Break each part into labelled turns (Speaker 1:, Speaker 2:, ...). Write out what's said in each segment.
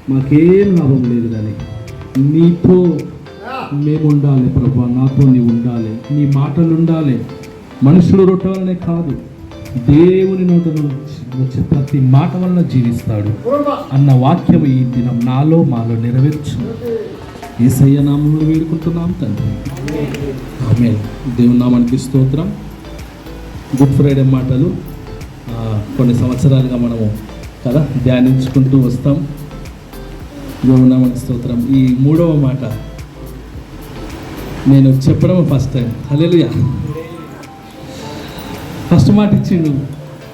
Speaker 1: మాకేం లాభం లేదు, కానీ నీతో మేము ఉండాలి ప్రభా, నాతో నీవు ఉండాలి, నీ మాటలు ఉండాలి. మనుషులు రొట్టె వల్లనే కాదు, దేవుని నోట వచ్చే ప్రతి మాట వలన జీవిస్తాడు అన్న వాక్యం ఈ దినం నాలో మాలో నెరవేర్చు. యేసయ్య నామములో వేడుకుంటున్నాం తండ్రి, ఆమేన్. దేవుని నామానికి స్తోత్రం. గుడ్ ఫ్రైడే మాటలు కొన్ని సంవత్సరాలుగా మనము కదా ధ్యానించుకుంటూ వస్తాం. దేవుని నామానికి స్తోత్రం. ఈ 3వ మాట నేను చెప్పడం ఫస్ట్ టైం. హల్లెలూయా. ఫస్ట్ మాట ఇచ్చిండు,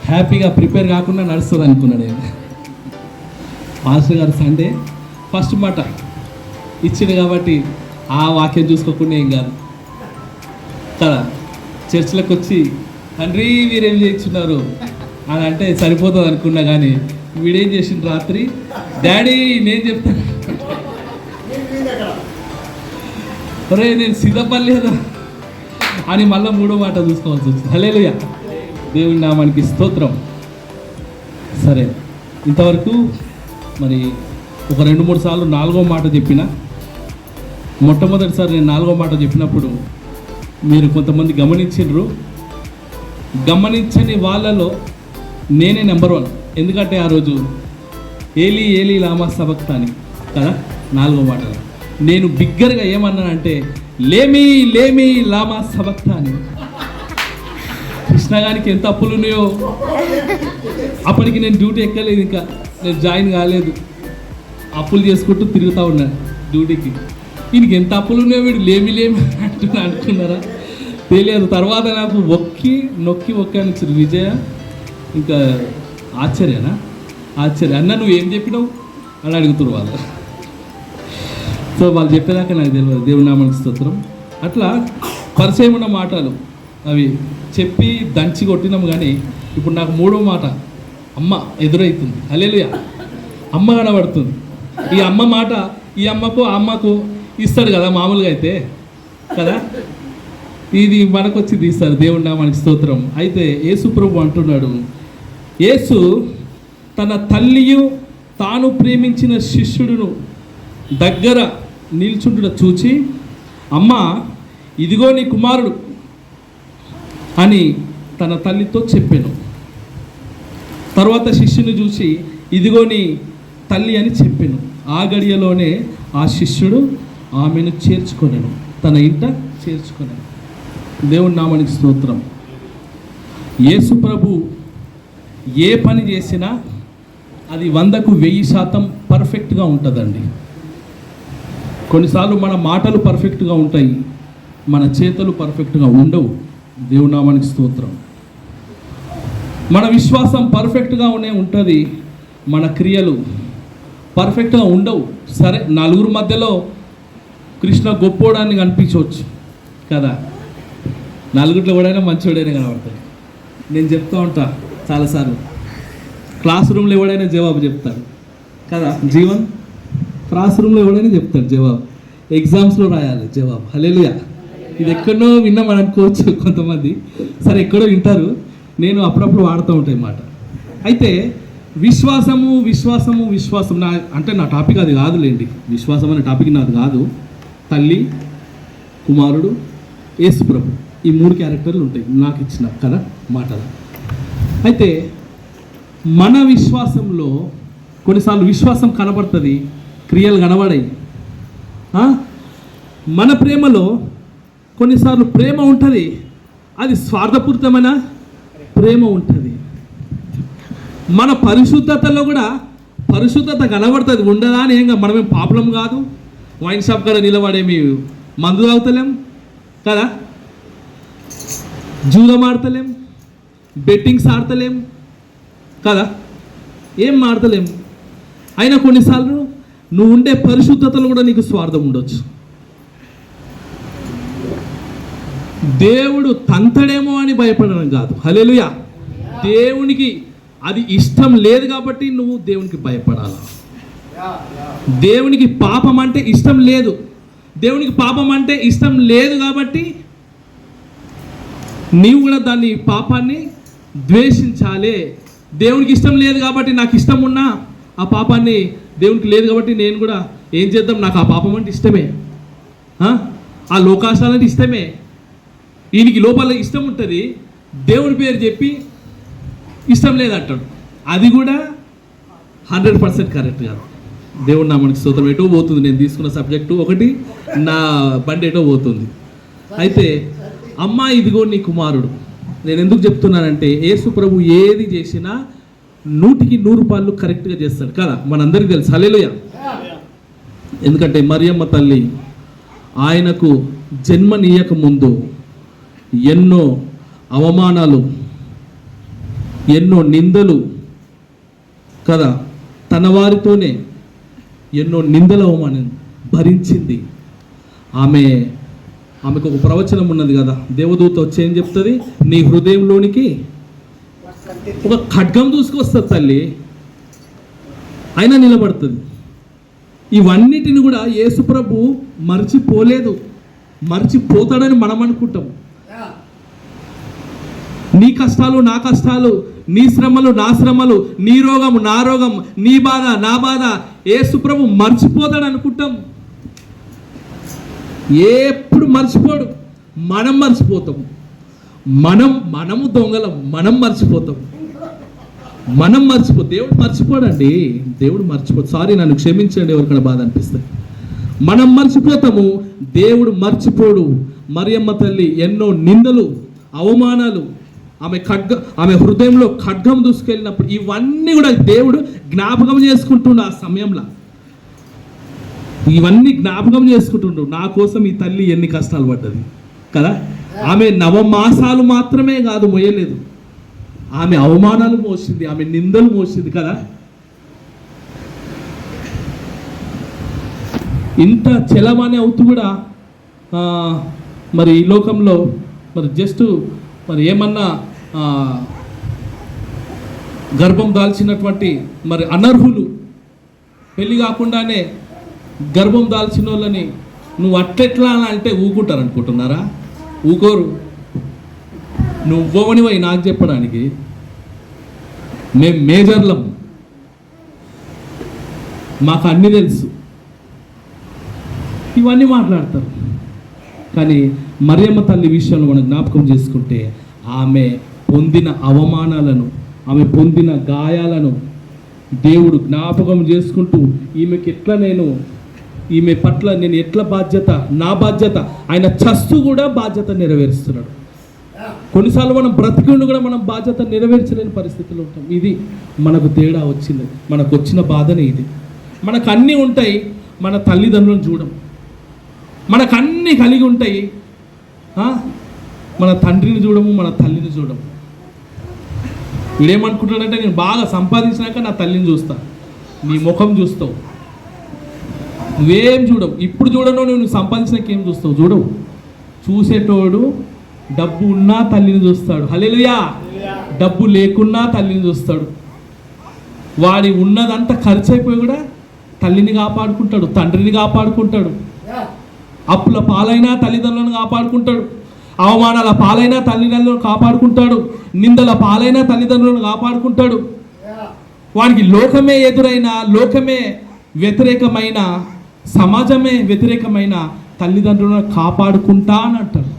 Speaker 1: హ్యాపీగా ప్రిపేర్ కాకుండా నడుస్తుంది అనుకున్నాడు నేను. మాస్టర్ గారు సండే ఫస్ట్ మాట ఇచ్చిండు కాబట్టి ఆ వాక్యం చూసుకోకుండా ఏం కాదు కదా. చర్చిలకు వచ్చి తండ్రి వీరేం చేయించున్నారు అని అంటే సరిపోతుంది అనుకున్నా, కానీ వీడేం చేసిండు రాత్రి, డాడీ నేను చెప్తాను ఒరే నేను సిద్ధపడలేదు అని మళ్ళీ 3వ మాట చూసుకోవాల్సి వచ్చింది. హల్లెలూయా. దేవుని నామానికి స్తోత్రం. సరే, ఇంతవరకు మరి ఒక 2-3 సార్లు 4వ మాట చెప్పిన. మొట్టమొదటిసారి నేను 4వ మాట చెప్పినప్పుడు మీరు కొంతమంది గమనించని వాళ్ళలో నేనే నెంబర్ 1. ఎందుకంటే ఆ రోజు ఏలీ ఏలీ లామా సబక్తాని కదా 4వ మాటలో నేను బిగ్గరగా ఏమన్నానంటే లేమీ లేమీ లామా సబక్తాని. కృష్ణగానికి ఎంత అప్పులు ఉన్నాయో, అప్పటికి నేను డ్యూటీ ఎక్కలేదు, ఇంకా నేను జాయిన్ కాలేదు, అప్పులు చేసుకుంటూ తిరుగుతూ ఉన్నాను డ్యూటీకి. ఈయనకి ఎంత అప్పులు ఉన్నాయో వీడు లేమి లేమి అనుకున్నారా తెలియదు. తర్వాత నాకు నొక్కి అని విజయ ఇంకా ఆశ్చర్యం అన్న నువ్వు ఏం చెప్పినావు అని అడుగుతున్నారు వాళ్ళు. సో వాళ్ళు చెప్పేదాకా నాకు తెలియదు. దేవుని నామానికి స్తోత్రం. అట్లా పరిచయం ఉన్న మాటలు అవి చెప్పి దంచి కొట్టినాము. కానీ ఇప్పుడు నాకు 3వ మాట అమ్మ ఎదురవుతుంది. హల్లెలూయా. అమ్మ కనబడుతుంది. ఈ అమ్మ మాట ఈ అమ్మకు ఇస్తాడు కదా మామూలుగా అయితే కదా, ఇది మనకు వచ్చి తీస్తారు. దేవుని నామానికి స్తోత్రం. అయితే యేసు ప్రభు అంటున్నాడు, యేసు తన తల్లియు తాను ప్రేమించిన శిష్యుడును దగ్గర నిల్చుంటున్న చూచి అమ్మ ఇదిగో నీ కుమారుడు అని తన తల్లితో చెప్పాను. తర్వాత శిష్యుని చూసి ఇదిగో నీ తల్లి అని చెప్పాను. ఆ గడియలోనే ఆ శిష్యుడు ఆమెను చేర్చుకొనెను, తన ఇంట చేర్చుకొనెను. దేవుని నామానికి స్తోత్రం. యేసు ప్రభు ఏ పని చేసినా అది 100కు 1000% పర్ఫెక్ట్గా ఉంటుందండి. కొన్నిసార్లు మన మాటలు పర్ఫెక్ట్గా ఉంటాయి, మన చేతులు పర్ఫెక్ట్గా ఉండవు. దేవుని నామానికి స్తోత్రం. మన విశ్వాసం పర్ఫెక్ట్గా ఉంటుంది, మన క్రియలు పర్ఫెక్ట్గా ఉండవు. సరే, నలుగురు మధ్యలో కృష్ణ గొప్పోడాన్ని కనిపించవచ్చు కదా, నలుగురిలో ఎవడైనా మంచివాడైనా కనబడతాడు. నేను చెప్తూ ఉంటా చాలాసార్లు, క్లాస్ రూమ్లో ఎవడైనా జవాబు చెప్తాడు కదా, జీవన్ క్లాస్ రూమ్లో ఎవడైనా చెప్తాడు జవాబు, ఎగ్జామ్స్లో రాయాలి జవాబు. హల్లెలూయా. ఇది ఎక్కడో విన్నామని అనుకోవచ్చు కొంతమంది, సరే ఎక్కడో వింటారు, నేను అప్పుడప్పుడు వాడుతూ ఉంటాయి మాట. అయితే విశ్వాసం నా టాపిక్ అది కాదులేండి, విశ్వాసం అనే టాపిక్ నాది కాదు. తల్లి, కుమారుడు, యేసు ప్రభు, ఈ 3 క్యారెక్టర్లు ఉంటాయి నాకు ఇచ్చిన కదా మాటలు. అయితే మన విశ్వాసంలో కొన్నిసార్లు విశ్వాసం కనబడుతుంది, క్రియలు కనబడాయి. మన ప్రేమలో కొన్నిసార్లు ప్రేమ ఉంటుంది, అది స్వార్థపూరితమైన ప్రేమ ఉంటుంది. మన పరిశుద్ధతలో కూడా పరిశుద్ధత కనబడుతుంది, ఉండదా అని. ఏంగా మనమేం పాపలం కాదు, వైన్ షాప్ కాడ నిలబడేమి మందు తాగుతలేం కదా, జూదం ఆడతలేం, బెట్టింగ్స్ ఆడతలేం కదా, ఏం ఆడతలేం. అయినా కొన్నిసార్లు నువ్వు ఉండే పరిశుద్ధతలో కూడా నీకు స్వార్థం ఉండొచ్చు. దేవుడు తంతడేమో అని భయపడడం కాదు. హల్లెలూయా. దేవునికి అది ఇష్టం లేదు కాబట్టి నువ్వు దేవునికి భయపడాలి. దేవునికి పాపం అంటే ఇష్టం లేదు, దేవునికి పాపం అంటే ఇష్టం లేదు కాబట్టి నీవు కూడా దాన్ని పాపాన్ని ద్వేషించాలి. దేవునికి ఇష్టం లేదు కాబట్టి నాకు ఇష్టం ఉన్నా ఆ పాపాన్ని దేవునికి లేదు కాబట్టి నేను కూడా ఏం చేద్దాం, నాకు ఆ పాపం అంటే ఇష్టమే, ఆ లోకాశాలంటే ఇష్టమే. ఈయనకి లోపల ఇష్టం ఉంటుంది, దేవుని పేరు చెప్పి ఇష్టం లేదంటాడు. అది కూడా 100% కరెక్ట్ కాదు. దేవుడు నా మనకి స్తోత్రం. ఎటో పోతుంది నేను తీసుకున్న సబ్జెక్టు, ఒకటి నా బండి ఎటో పోతుంది. అయితే అమ్మా ఇదిగో నీ కుమారుడు. నేను ఎందుకు చెప్తున్నానంటే యేసు ప్రభు ఏది చేసినా 100కి 100 కరెక్ట్గా చేస్తాడు కదా, మనందరికీ తెలుసు. హల్లెలూయా. ఎందుకంటే మరియమ్మ తల్లి ఆయనకు జన్మనీయక ముందు ఎన్నో అవమానాలు, ఎన్నో నిందలు కదా, తన వారితోనే ఎన్నో నిందల అవమానం భరించింది. ఆమెకు ఒక ప్రవచనం ఉన్నది కదా, దేవదూత వచ్చి ఏం చెప్తుంది, నీ హృదయంలోనికి ఒక ఖడ్గం దూసుకొస్తుంది తల్లి, అయినా నిలబడుతుంది. ఇవన్నిటిని కూడా యేసుప్రభు మర్చిపోలేదు, మర్చిపోతాడని మనం అనుకుంటాం. నీ కష్టాలు నా కష్టాలు, నీ శ్రమలు నా శ్రమలు, నీ రోగము నా రోగం, నీ బాధ నా బాధ యేసుప్రభు మర్చిపోతాడు అనుకుంటాం. ఎప్పుడు మర్చిపోడు, మనం మర్చిపోతాం. మనము దొంగలం, మనం మర్చిపోతాం. దేవుడు మర్చిపోడండి, దేవుడు మర్చిపోడు. సారీ, నన్ను క్షమించండి ఎవరికైనా బాధ అనిపిస్తే. మనం మర్చిపోతాము, దేవుడు మర్చిపోడు. మరియమ్మ తల్లి ఎన్నో నిందలు, అవమానాలు, ఆమె హృదయంలో ఖడ్గం దూసుకెళ్ళినప్పుడు ఇవన్నీ కూడా దేవుడు జ్ఞాపకం చేసుకుంటుండు. ఆ సమయంలో ఇవన్నీ జ్ఞాపకం చేసుకుంటుండు. నా కోసం ఈ తల్లి ఎన్ని కష్టాలు పడ్డది కదా. ఆమె 9 మాసాలు మాత్రమే కాదు మోయలేదు, ఆమె అవమానాలు మోసింది, ఆమె నిందలు మోసింది కదా. ఇంత చలమాని అవుతూ కూడా మరి ఈ లోకంలో మరి జస్ట్ మరి ఏమన్నా గర్భం దాల్చినటువంటి మరి అనర్హులు, పెళ్ళి కాకుండానే గర్భం దాల్చిన వాళ్ళని నువ్వు అట్లెట్లా అంటే ఊకుంటారు అనుకుంటున్నారా? ఊకోరు. నువ్వనివై నాకు చెప్పడానికి, మేము మేజర్లం, మాకు అన్నీ తెలుసు, ఇవన్నీ మాట్లాడతారు. కానీ మరియమ్మ తల్లి విషయంలో మనం జ్ఞాపకం చేసుకుంటే ఆమె పొందిన అవమానాలను, ఆమె పొందిన గాయాలను దేవుడు జ్ఞాపకం చేసుకుంటూ ఈమె పట్ల నేను ఎట్లా బాధ్యత, నా బాధ్యత, ఆయన చస్తూ కూడా బాధ్యత నెరవేరుస్తున్నాడు. కొన్నిసార్లు మనం బ్రతికుండు కూడా మనం బాధ్యత నెరవేర్చలేని పరిస్థితుల్లో ఉంటాం. ఇది మనకు తేడా వచ్చింది, మనకు వచ్చిన బాధనే ఇది. మనకు అన్నీ ఉంటాయి, మన తల్లిదండ్రులను చూడం. మనకు అన్నీ కలిగి ఉంటాయి, మన తండ్రిని చూడము, మన తల్లిని చూడము. వీడేమనుకుంటాడంటే నేను బాగా సంపాదించినాక నా తల్లిని చూస్తా, నీ ముఖం చూస్తావు, నువ్వేం చూడవు. ఇప్పుడు చూడను, నువ్వు సంపాదించినాక ఏం చూస్తావు? చూడవు. చూసేటోడు డబ్బు ఉన్నా తల్లిని చూస్తాడు. హల్లెలూయా. డబ్బు లేకున్నా తల్లిని చూస్తాడు. వాడి ఉన్నదంతా ఖర్చు అయిపోయి కూడా తల్లిని కాపాడుకుంటాడు, తండ్రిని కాపాడుకుంటాడు. అప్పుల పాలైనా తల్లిదండ్రులను కాపాడుకుంటాడు, అవమానాల పాలైనా తల్లిదండ్రులను కాపాడుకుంటాడు, నిందల పాలైనా తల్లిదండ్రులను కాపాడుకుంటాడు. వాడికి లోకమే ఎదురైన, లోకమే వ్యతిరేకమైన, సమాజమే వ్యతిరేకమైన తల్లిదండ్రులను కాపాడుకుంటా అని అంటాడు.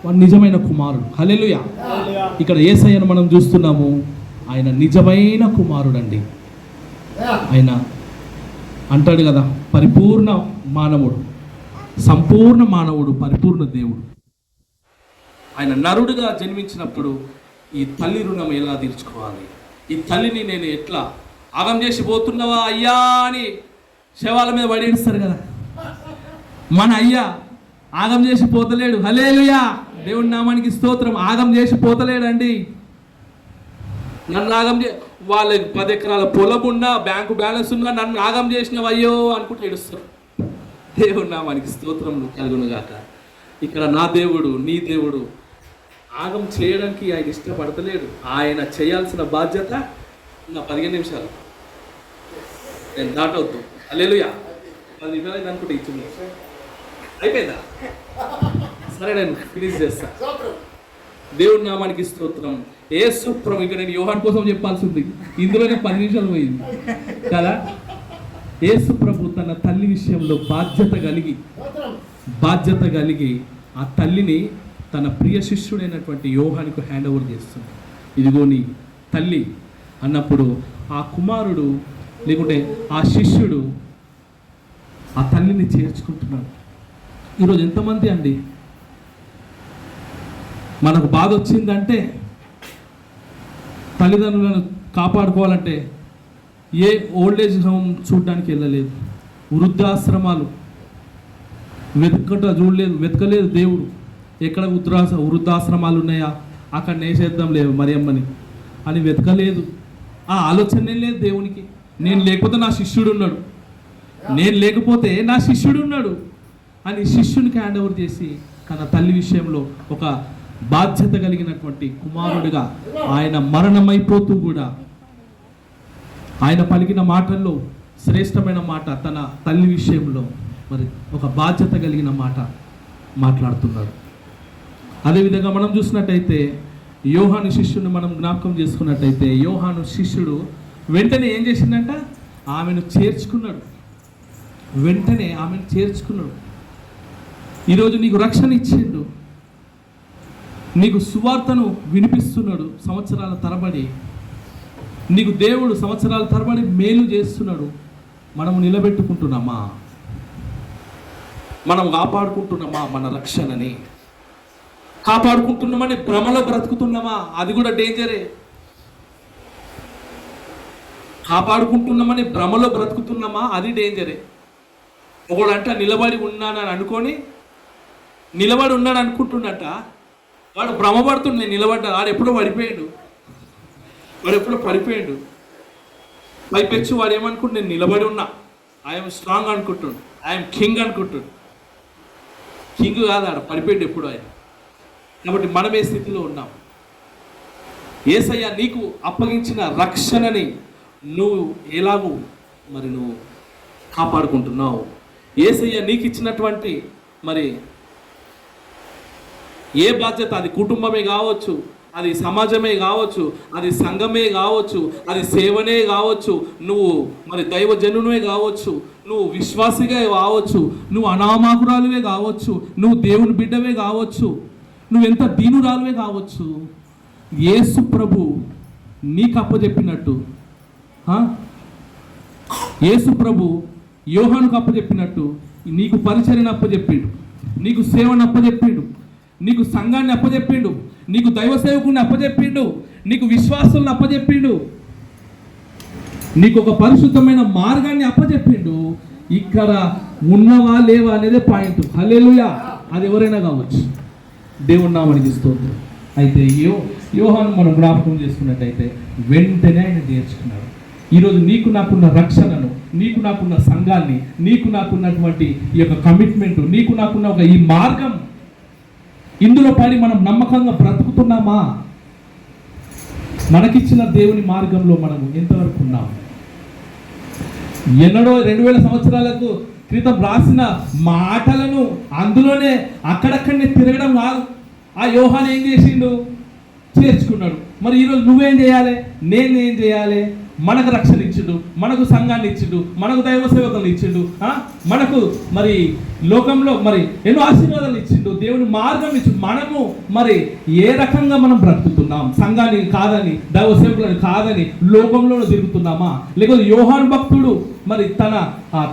Speaker 1: వాడు నిజమైన కుమారుడు. హల్లెలూయా. ఇక్కడ యేసయ్యను మనం చూస్తున్నాము, ఆయన నిజమైన కుమారుడండి. ఆయన అంటాడు కదా, పరిపూర్ణ మానవుడు, సంపూర్ణ మానవుడు, పరిపూర్ణ దేవుడు. ఆయన నరుడుగా జన్మించినప్పుడు ఈ తల్లి రుణం ఎలా తీర్చుకోవాలి, ఈ తల్లిని నేను ఎట్లా ఆగం చేసి పోతున్నావా అయ్యా అని శవాల మీద పడేస్తారు కదా. మన అయ్యా ఆగం చేసి పోతలేడు. హల్లెలూయా. దేవుడి నామానికి స్తోత్రం. ఆగం చేసి పోతలేడండి. నన్ను ఆగం వాళ్ళకి 10 ఎకరాల పొలం ఉన్నా, బ్యాంకు బ్యాలెన్స్ ఉన్నా, నన్ను ఆగం చేసినవి అయ్యో అనుకుంటే ఏడుస్తారు. దేవుడి నామానికి స్తోత్రం కలుగునుగాక. ఇక్కడ నా దేవుడు, నీ దేవుడు ఆగం చేయడానికి ఆయన ఇష్టపడతలేడు. ఆయన చేయాల్సిన బాధ్యత నా 15 నిమిషాలు నేను దాటవద్దు. హల్లెలూయా. 10 నిమిషాలు అనుకుంటే ఇచ్చింది, అయిపోయిందా? సరే, నేను ఫినిష్ చేస్తా. దేవుడి నామానికి స్తోత్రం. యేసు ప్రభు, ఇక నేను యోహాన్ కోసం చెప్పాల్సి ఉంది, ఇందులోనే 10 నిమిషాలు పోయింది కదా. యేసు ప్రభు తన తల్లి విషయంలో బాధ్యత కలిగి ఆ తల్లిని తన ప్రియ శిష్యుడైనటువంటి యోహానికి హ్యాండ్ ఓవర్ చేస్తుంది. ఇదిగో నీ తల్లి అన్నప్పుడు ఆ కుమారుడు లేకుంటే ఆ శిష్యుడు ఆ తల్లిని చేర్చుకుంటున్నాడు. ఈరోజు ఎంతమంది అండి మనకు బాధ వచ్చిందంటే తల్లిదండ్రులను కాపాడుకోవాలంటే ఏ ఓల్డేజ్ హోమ్ చూడడానికి వెళ్ళలేదు, వృద్ధాశ్రమాలు వెతకలేదు దేవుడు. ఎక్కడ వృద్ధాశ్రమాలు ఉన్నాయా అక్కడ నేసేద్దాం లేవు మరియమ్మని అని వెతకలేదు. ఆ ఆలోచనే లేదు దేవునికి. నేను లేకపోతే నా శిష్యుడు ఉన్నాడు, నేను లేకపోతే నా శిష్యుడు ఉన్నాడు అని శిష్యునికి హ్యాండ్ ఓవర్ చేసి తన తల్లి విషయంలో ఒక బాధ్యత కలిగినటువంటి కుమారుడిగా ఆయన మరణమైపోతూ కూడా ఆయన పలికిన మాటల్లో శ్రేష్టమైన మాట తన తల్లి విషయంలో మరి ఒక బాధ్యత కలిగిన మాట మాట్లాడుతున్నాడు. అదేవిధంగా మనం చూసినట్టయితే యోహాను శిష్యుని మనం జ్ఞాపకం చేసుకున్నట్టయితే యోహాను శిష్యుడు వెంటనే ఏం చేసిందంట, ఆమెను చేర్చుకున్నాడు. ఈరోజు నీకు రక్షణ ఇచ్చిండు, నీకు సువార్తను వినిపిస్తున్నాడు సంవత్సరాల తరబడి, నీకు దేవుడు సంవత్సరాల తరబడి మేలు చేస్తున్నాడు. మనము నిలబెట్టుకుంటున్నామా, మనం కాపాడుకుంటున్నామా మన రక్షణని? కాపాడుకుంటున్నామని భ్రమలో బ్రతుకుతున్నామా? అది కూడా డేంజరే. కాపాడుకుంటున్నామని భ్రమలో బ్రతుకుతున్నామా? అది డేంజరే. ఒకడంట నిలబడి ఉన్నానని అనుకొని నిలబడి ఉన్నాడు అనుకుంటున్నట్ట, వాడు భ్రమపడుతుండే నిలబడ్డా, వాడు ఎప్పుడో పడిపోయాడు. పైపెచ్చు వాడు ఏమనుకుంటు, నేను నిలబడి ఉన్నా, ఐఎమ్ స్ట్రాంగ్ అనుకుంటుండు, ఐఎమ్ కింగ్ అనుకుంటుండు. కింగ్ కాదు, ఆడ పడిపోయాడు ఎప్పుడు ఆయన. కాబట్టి మనం ఏ స్థితిలో ఉన్నాం? యేసయ్య నీకు అప్పగించిన రక్షణని నువ్వు ఎలాగూ మరి నువ్వు కాపాడుకుంటున్నావు? యేసయ్య నీకు ఇచ్చినటువంటి మరి ఏ బాధ్యత, అది కుటుంబమే కావచ్చు, అది సమాజమే కావచ్చు, అది సంఘమే కావచ్చు, అది సేవనే కావచ్చు, నువ్వు మరి దైవజనునే కావచ్చు, నువ్వు విశ్వాసిగా కావచ్చు, నువ్వు అనామకురాలువే కావచ్చు, నువ్వు దేవుని బిడ్డవే కావచ్చు, నువ్వెంత దీనురాలువే కావచ్చు, యేసు ప్రభు నీకు అప్పచెప్పినట్టు, యేసు ప్రభు యోహానుకు అప్పచెప్పినట్టు నీకు పరిచర్యను అప్పచెప్పిండు, నీకు సేవను అప్పచెప్పిండు, నీకు సంఘాన్ని అప్పచెప్పిండు, నీకు దైవ సేవకుని అప్పచెప్పిండు, నీకు విశ్వాసులను అప్పచెప్పిండు, నీకు ఒక పరిశుద్ధమైన మార్గాన్ని అప్పచెప్పిండు. ఇక్కడ ఉన్నవా లేవా అనేదే పాయింట్. హల్లెలూయా. అది ఎవరైనా కావచ్చు. దేవుని నామానికి స్తోత్రం. అయితే యోహాను మనం జ్ఞాపకం చేసుకున్నట్టయితే వెంటనే ఆయన నేర్చుకున్నాడు. ఈరోజు నీకు నాకున్న రక్షణను, నీకు నాకున్న సంఘాన్ని, నీకు నాకున్నటువంటి ఈ యొక్క కమిట్మెంట్, నీకు నాకున్న ఒక ఈ మార్గం, ఇందులో పడి మనం నమ్మకంగా బ్రతుకుతున్నామా? మనకిచ్చిన దేవుని మార్గంలో మనం ఎంతవరకు ఉన్నాము? ఎన్నడో 2000 సంవత్సరాలకు క్రితం రాసిన మాటలను అందులోనే అక్కడక్కడనే తిరగడం కాదు. ఆ యోహాను ఏం చేసిండు? చేర్చుకున్నాడు. మరి ఈరోజు నువ్వేం చేయాలి? నేనేం చేయాలి? మనకు రక్షణ ఇచ్చిండు, మనకు సంఘాన్ని ఇచ్చిండు, మనకు దైవ సేవకులను ఇచ్చిండు, మనకు మరి లోకంలో మరి ఎన్నో ఆశీర్వాదాలు ఇచ్చిండు, దేవుని మార్గం ఇచ్చిండు. మనము మరి ఏ రకంగా మనం బ్రతుకుతున్నాం? సంఘాన్ని కాదని, దైవ సేవకులను కాదని లోకంలో తిరుగుతున్నామా? లేకపోతే యోహాను భక్తుడు మరి తన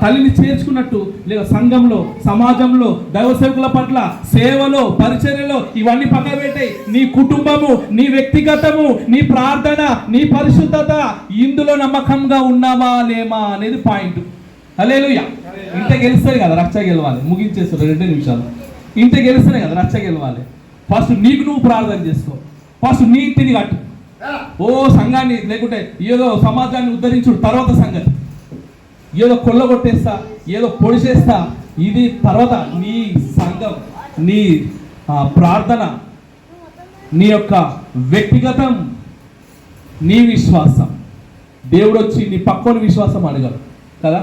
Speaker 1: తల్లిని చేర్చుకున్నట్టు, లేక సంఘంలో, సమాజంలో, దైవ సేవకుల పట్ల, సేవలో, పరిచర్యలో ఇవన్నీ పక్కన పెట్టాయి. నీ కుటుంబము, నీ వ్యక్తిగతము, నీ ప్రార్థన, నీ పరిశుద్ధత, ఇందులో నమ్మకంగా ఉన్నామా లేమా అనేది పాయింట్. హల్లెలూయా. ఇంట గెలుస్తుంది కదా రక్ష గెలవాలి. ముగించేస్తారు 2 నిమిషాలు. ఇంట గెలుస్తేనే కదా రక్ష గెలవాలి. ఫస్ట్ నీకు నువ్వు ప్రార్థన చేసుకో. ఫస్ట్ నీ ఇంటిని కట్టు. ఓ సంఘాన్ని లేకుంటే ఏదో సమాజాన్ని ఉద్ధరించుడు తర్వాత సంగతి. ఏదో కొల్లగొట్టేస్తా, ఏదో పొడిచేస్తా, ఇది తర్వాత. నీ సంఘం, నీ ప్రార్థన, నీ యొక్క వ్యక్తిగతం, నీ విశ్వాసం. దేవుడు వచ్చి నీ పక్కన విశ్వాసం అడగడు కదా.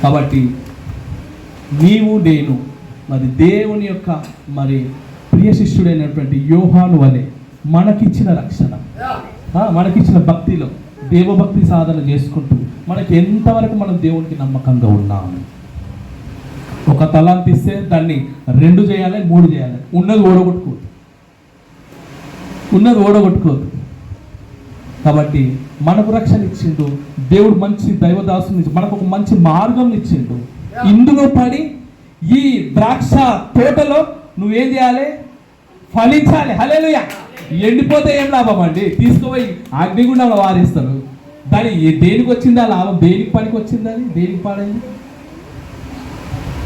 Speaker 1: కాబట్టి నీవు నేను మరి దేవుని యొక్క మరి ప్రియ శిష్యుడైనటువంటి యోహాను వలె మనకిచ్చిన రక్షణ, మనకిచ్చిన భక్తిలో దేవభక్తి సాధన చేసుకుంటూ మనకి ఎంతవరకు మనం దేవునికి నమ్మకంగా ఉన్నాము. ఒక తలాంతి ఇస్తే దాన్ని 2 చేయాలి, 3 చేయాలి. ఉన్నది ఓడగొట్టుకోవద్దు. కాబట్టి మనకు రక్షణ ఇచ్చిండు దేవుడు, మంచి దైవదాసుని మనకు ఒక మంచి మార్గం ఇచ్చిండు. ఇందులో పడి ఈ ద్రాక్ష తోటలో నువ్వేం చేయాలి? ఫలించాలి. హల్లెలూయా. ఎండిపోతే ఏం లాభం అండి? తీసుకుపోయి అగ్నిగుండంలో వారిస్తారు. దాని దేనికి వచ్చిందా లాభం? దేనికి పనికి వచ్చింది? అది దేనికి పాడైంది?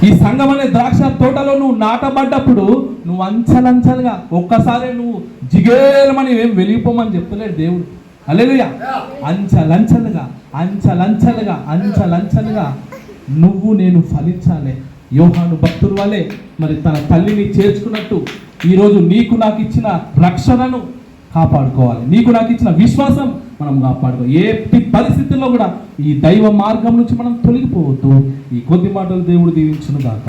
Speaker 1: ఈ సంఘం అనే ద్రాక్ష తోటలో నువ్వు నాటబడ్డప్పుడు నువ్వు అంచలంచలుగా ఒక్కసారి నువ్వు జిగేలమని ఏం వెలిగిపోమని చెప్తలేడు దేవుడు. హల్లెలూయా. అంచలంచలుగా నువ్వు నేను ఫలించాలి. యోహాను భక్తుల వలె మరి తన తల్లిని చేర్చుకున్నట్టు ఈరోజు నీకు నాకు ఇచ్చిన రక్షణను కాపాడుకోవాలి. నీకు నాకు ఇచ్చిన విశ్వాసం మనం కాపాడుకోవాలి. ఏ పరిస్థితుల్లో కూడా ఈ దైవ మార్గం నుంచి మనం తొలగిపోవద్దు. ఈ కొద్ది మాటలు దేవుడు దీవించును గాక.